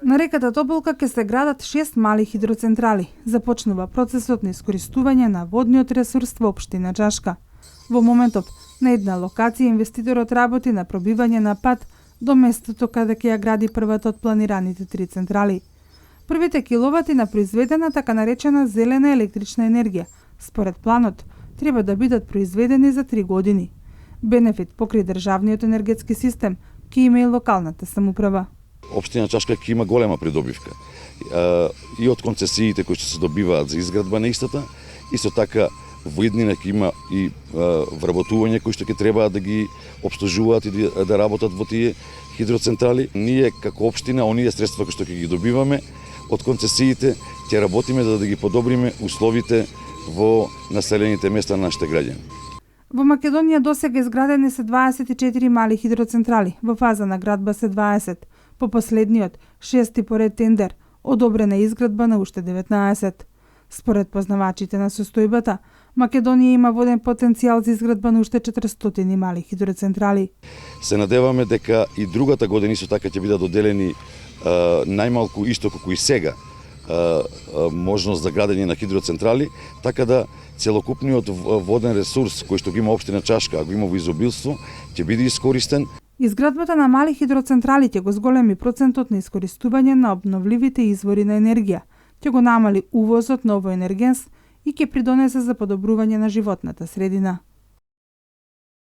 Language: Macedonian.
На реката Тополка ќе се градат 6 мали хидроцентрали. Започнува процесот на искористување на водниот ресурс во општина Чашка. Во моментов, на една локација инвеститорот работи на пробивање на пат до местото каде ќе ја гради првата од планираните 3 централи. Првите киловати на произведена така наречена зелена електрична енергија, според планот, треба да бидат произведени за 3 години. Бенефит покрај државниот енергетски систем ќе има и локалната самоуправа. Општина Чашка ќе има голема придобивка и од концесиите кои ќе се добиваат за изградба на истата, исто така во иднина ќе има и вработување кои што ќе треба да ги обслужуваат и да работат во тие хидроцентрали. Ние како општина, оние средства кои што ќе ги добиваме од концесиите, ќе работиме за да ги подобриме условите во населените места на нашите граѓани. Во Македонија досега изградени се 24 мали хидроцентрали, во фаза на градба се 20. По последниот, 6-ти поред тендер, одобрена изградба на уште 19. Според познавачите на состојбата, Македонија има воден потенцијал за изградба на уште 400 мали хидроцентрали. Се надеваме дека и другата година исто така ќе бидат доделени најмалку исто како и сега можност за градење на хидроцентрали, така да целокупниот воден ресурс кој што го има општина Чашка, а го има во изобилство, ќе биде искористен. Изградбата на мали хидроцентрали ќе го зголеми процентот на искористување на обновливите извори на енергија, ќе го намали увозот на овој енергенс и ќе придонесе за подобрување на животната средина.